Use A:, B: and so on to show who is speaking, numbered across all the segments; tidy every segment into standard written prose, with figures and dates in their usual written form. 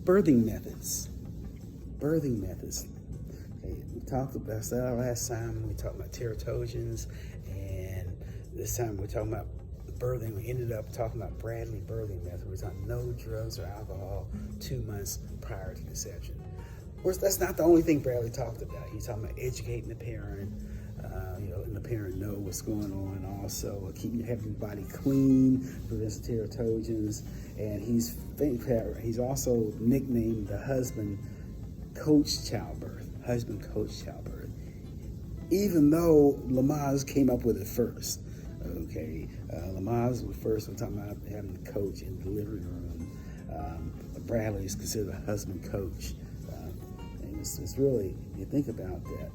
A: birthing methods. Birthing methods. Okay, we talked about that last time. We talked about teratogens, and this time we're talking about birthing. We ended up talking about Bradley birthing method. We're talking no drugs or alcohol 2 months prior to conception. Of course, that's not the only thing Bradley talked about. He's talking about educating the parent, letting the parent know what's going on. Also, keeping having your body clean, prevents teratogens, and he's also nicknamed the husband coach childbirth. Husband coach childbirth. Even though Lamaze came up with it first. Okay, Lamaze was first. We're talking about having the coach in the delivery room. Bradley is considered a husband coach. And it's really, you think about that.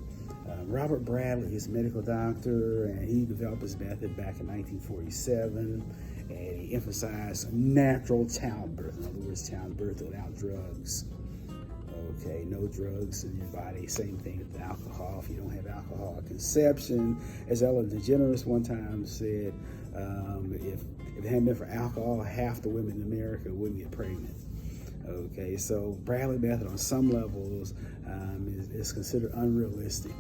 A: Robert Bradley is a medical doctor, and he developed his method back in 1947, and he emphasized natural childbirth. In other words, childbirth without drugs. Okay, no drugs in your body. Same thing with alcohol. If you don't have alcohol at conception, as Ellen DeGeneres one time said, if it hadn't been for alcohol, half the women in America wouldn't get pregnant. Okay, so Bradley method on some levels is considered unrealistic.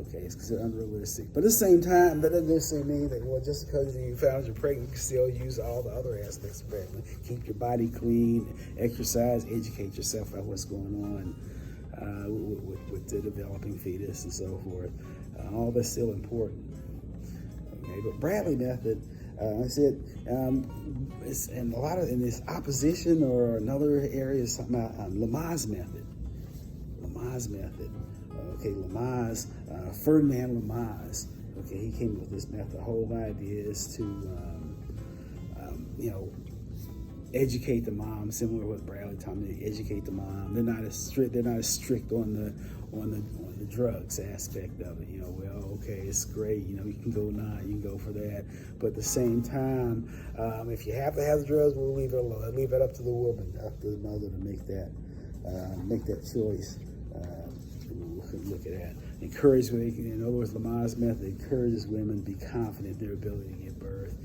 A: Okay, it's considered unrealistic. But at the same time, that doesn't necessarily mean that, well, just because you found you're pregnant, you can still use all the other aspects of pregnancy. Keep your body clean, exercise, educate yourself about what's going on with the developing fetus and so forth. All that's still important. Okay, but Bradley method, I said, it's in a lot of in this opposition or another area is something about Lamaze method. Lamaze method. Okay, Lamaze, Ferdinand Lamaze. Okay, he came up with this method. The whole idea is to, educate the mom, similar to what Bradley taught me. Educate the mom. They're not as strict on the drugs aspect of it. Okay, it's great. You can go now, you can go for that. But at the same time, if you have to have the drugs, we'll leave it alone. Leave it up to the woman, up to the mother to make that choice. Look at that. Encourage women. In other words, Lamaze method encourages women to be confident in their ability to give birth.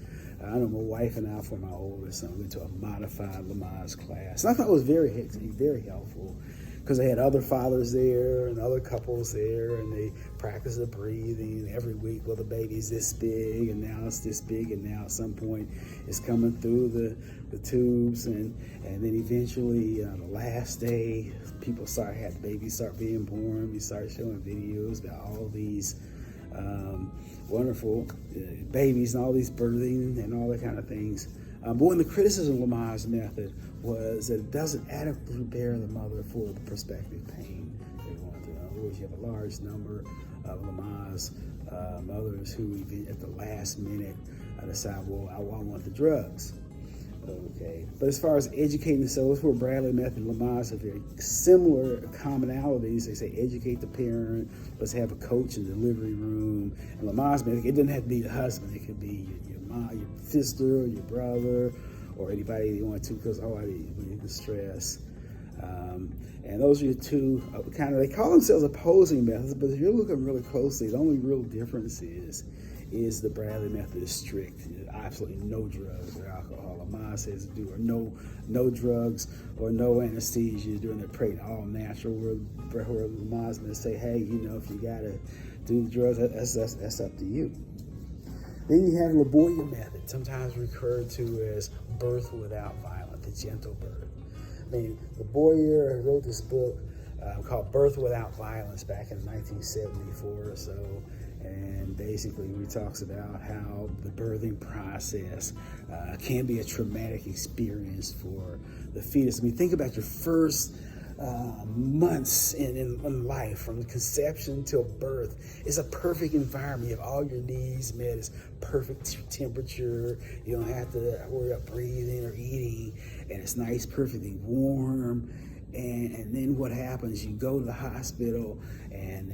A: I know my wife and I, for my oldest son, went to a modified Lamaze class. And I thought it was very helpful because they had other fathers there and other couples there, and they practiced the breathing every week. Well, the baby's this big, and now it's this big, and now at some point it's coming through the tubes, and then eventually the last day, the babies start being born. We start showing videos about all these wonderful babies and all these birthing and all that kind of things. But one of the criticisms of Lamaze method was that it doesn't adequately prepare the mother for the prospective pain they want to. In other words, you have a large number of Lamaze mothers who, at the last minute, decide, well, I want the drugs. Okay, but as far as educating, so it's where Bradley method and Lamaze have very similar commonalities. They say educate the parent, let's have a coach in the delivery room. And Lamaze method, it doesn't have to be the husband. It could be your mom, your sister, or your brother, or anybody you want to, because when you're stressed. And those are your two they call themselves opposing methods, but if you're looking really closely, the only real difference is the Bradley method is strict. Absolutely no drugs or alcohol. Lamaze says to do or no drugs or no anesthesia during the pregnant, all natural. Where Lamaze may say, hey, if you gotta do the drugs, that's up to you. Then you have Laboyer method, sometimes referred to as birth without violence, the gentle birth. Laboyer wrote this book called Birth Without Violence back in 1974 or so. And basically, he talks about how the birthing process can be a traumatic experience for the fetus. Think about your first months in life, from conception till birth. It's a perfect environment. You have all your needs met. It's perfect temperature. You don't have to worry about breathing or eating. And it's nice, perfectly warm. And then what happens? You go to the hospital, and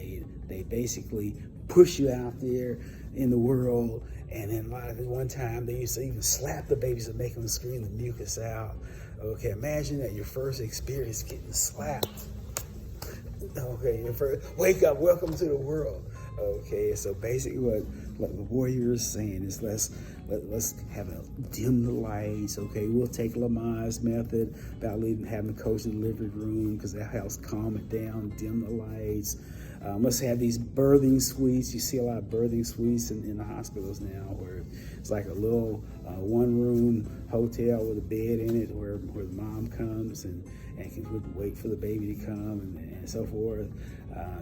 A: they basically push you out there in the world. And then one time they used to even slap the babies and make them scream the mucus out. Okay, imagine that your first experience getting slapped. Okay, wake up, welcome to the world. Okay, so basically what like the warriors saying is let's have a dim the lights. Okay, we'll take Lamaze method about having the coach in the living room because that helps calm it down, dim the lights. Let's have these birthing suites. You see a lot of birthing suites in the hospitals now where it's like a little one-room hotel with a bed in it where the mom comes and can wait for the baby to come and so forth.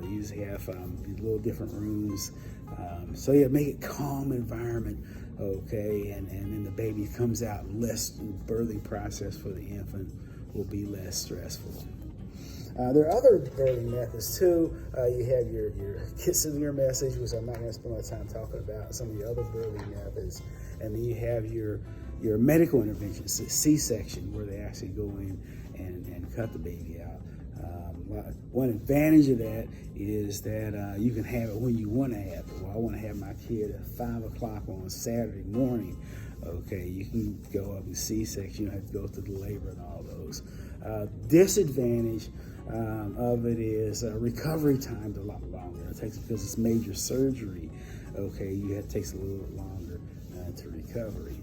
A: You usually have little different rooms. So yeah, make it calm environment, okay, and then the baby comes out less, birthing process for the infant will be less stressful. There are other birthing methods too. You have your kiss in your message, which I'm not going to spend a lot of time talking about, some of the other birthing methods. And then you have your medical interventions, C-section, where they actually go in and cut the baby out. One advantage of that is that you can have it when you want to have it. Well, I want to have my kid at 5 o'clock on Saturday morning. Okay, you can go up and C-section. You don't have to go through the labor and all those. Disadvantage of it is recovery time's a lot longer. It takes, because it's major surgery. Okay, it takes a little bit longer to recovery.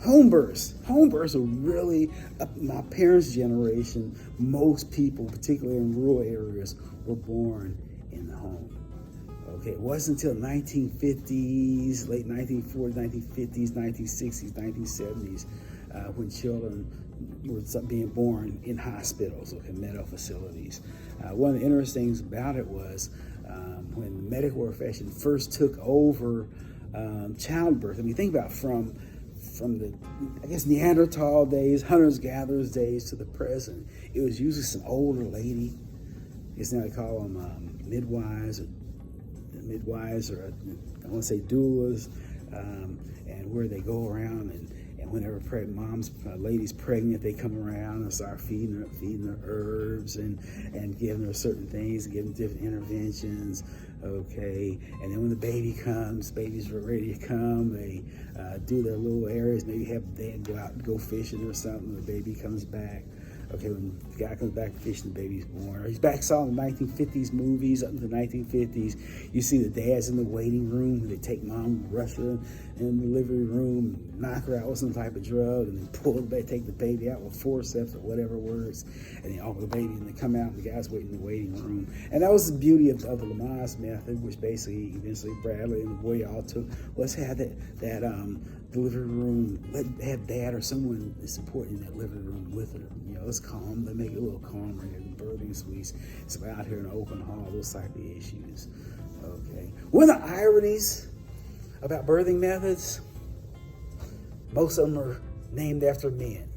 A: Home births. Home births are really, my parents' generation, most people, particularly in rural areas, were born in the home. Okay, it wasn't until 1950s, late 1940s, 1950s, 1960s, 1970s, when children were being born in hospitals, okay, medical facilities. One of the interesting things about it was when the medical profession first took over childbirth. I mean, think about from the, I guess, Neanderthal days, hunters-gatherers days to the present. It was usually some older lady. I guess now they call them midwives or I want to say doulas, and where they go around and whenever ladies pregnant, they come around and start feeding her herbs and giving her certain things, giving different interventions. Okay, and then when the babies are ready to come, they do their little areas, maybe have dad go out and go fishing or something. The baby comes back. Okay, when the guy comes back fishing, the baby's born. Or he's back, saw in the 1950s movies, up in the 1950s, you see the dad's in the waiting room, they take mom, rush her in the living room, knock her out with some type of drug, and then take the baby out with forceps or whatever works, and they offer the baby, and they come out, and the guy's waiting in the waiting room. And that was the beauty of the Lamaze method, which basically, eventually Bradley and the boy all took. Let's have that delivery room, have dad or someone supporting that living room with her. You know, it's calm. They make it a little calmer here. The birthing suites, it's out here in the open hall, those type of issues. Okay. One of the ironies about birthing methods, most of them are named after men.